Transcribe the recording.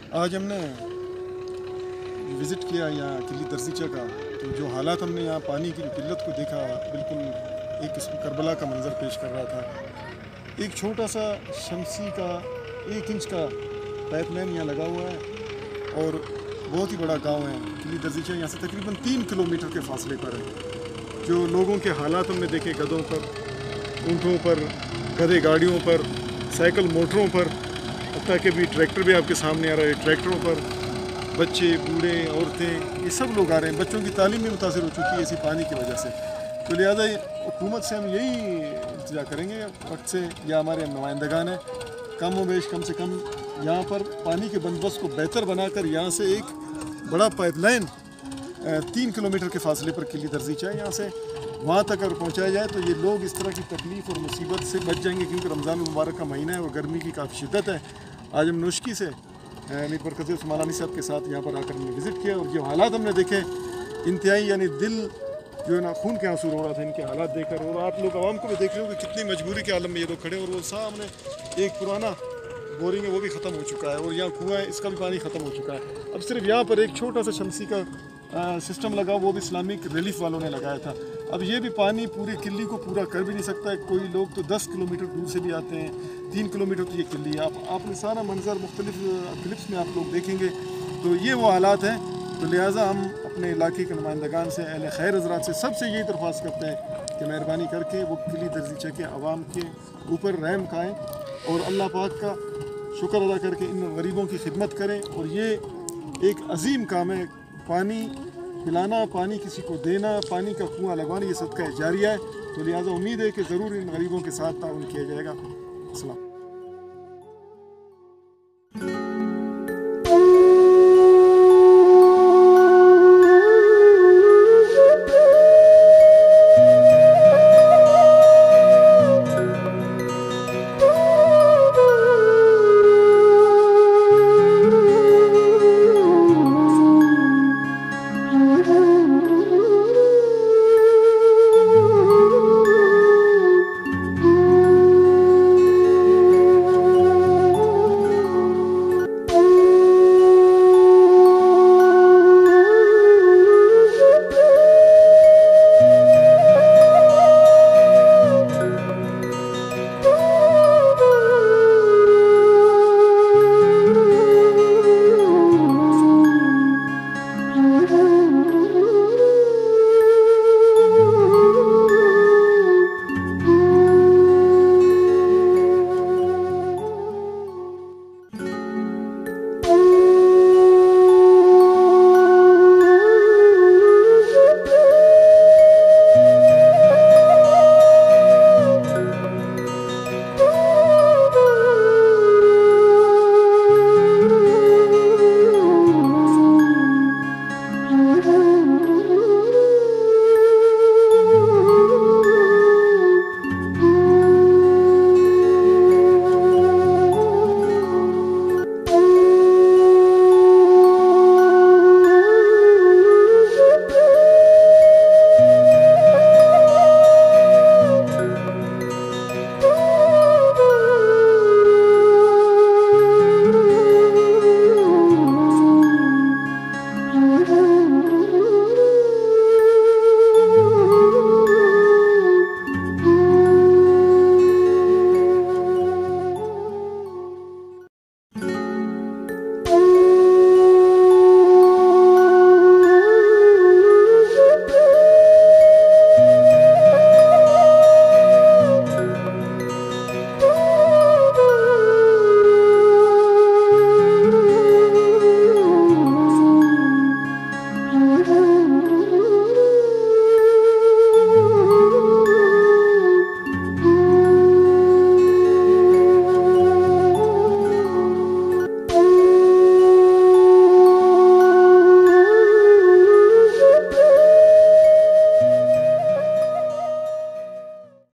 आज हमने विज़िट किया यहाँ किली दर्जीचा का, तो जो हालात हमने यहाँ पानी की किल्लत को देखा, बिल्कुल एक किस्म करबला का मंजर पेश कर रहा था। एक छोटा सा शमसी का 1 इंच का पाइपलाइन यहाँ लगा हुआ है और बहुत ही बड़ा गांव है किली दर्जीचा, यहाँ से तकरीबन 3 किलोमीटर के फासले पर है। जो लोगों के हालात हमने देखे, गधों पर, ऊँटों पर, गधे गाड़ियों पर, साइकिल मोटरों पर, हत्ता कि भी ट्रैक्टर भी आपके सामने आ रहा है, ट्रैक्टरों पर बच्चे, बूढ़े, औरतें, ये सब लोग आ रहे हैं। बच्चों की तालीम भी मुतासर हो चुकी है इसी पानी की वजह से। तो लिहाजा हुकूमत से हम यही इंतज़ार करेंगे वक्त से, या हमारे नुमाइंदगान हैं, कम से कम यहाँ पर पानी के बंदोबस्त को बेहतर बनाकर यहाँ से एक बड़ा पाइपलाइन 3 किलोमीटर के फासले पर किली दर्जीचा है, यहाँ से वहाँ तक अगर पहुँचाया जाए तो ये लोग इस तरह की तकलीफ़ और मुसीबत से बच जाएंगे, क्योंकि रमज़ान मुबारक का महीना है और गर्मी की काफ़ी शिद्दत है। आज हम नुश्की से मीर बरकत उस्मानी साहब के साथ यहाँ पर आकर हमने विज़िट किया और जो हालात हमने देखे इंतहाई, यानी दिल जो है ना खून के आंसू रो रहा था इनके हालात देखकर। और आप लोग आवाम को भी देख रहे हो कि कितनी मजबूरी के आलम में ये लोग खड़े, और वो सामने एक पुराना बोरिंग है वो भी ख़त्म हो चुका है, और यहाँ कुआँ है इसका भी पानी ख़त्म हो चुका है। अब सिर्फ यहाँ पर एक छोटा सा शमसी का सिस्टम लगा, वो भी इस्लामिक रिलीफ वालों ने लगाया था। अब ये भी पानी पूरी किल्ली को पूरा कर भी नहीं सकता है। कोई लोग तो 10 किलोमीटर दूर से भी आते हैं, 3 किलोमीटर तो ये किल्ली है। आपने सारा मंजर मुख्तलिफ क्लिप्स में आप लोग देखेंगे, तो ये वो हालात हैं। तो लिहाजा हम अपने इलाके के नुमाइंदगान से, अहले खैर हज़रात से, सबसे यही दरख्वास्त करते हैं कि मेहरबानी करके वो किली दर्जीचा के आवाम के ऊपर रहम खाएँ और अल्लाह पाक का शुक्र अदा करके इन गरीबों की खिदमत करें। और ये एक अजीम काम है, पानी पिलाना, पानी किसी को देना, पानी का कुआँ लगवाना, ये सदका जारिया है। तो लिहाजा उम्मीद है कि ज़रूर इन गरीबों के साथ ताउन किया जाएगा। अस्सलाम।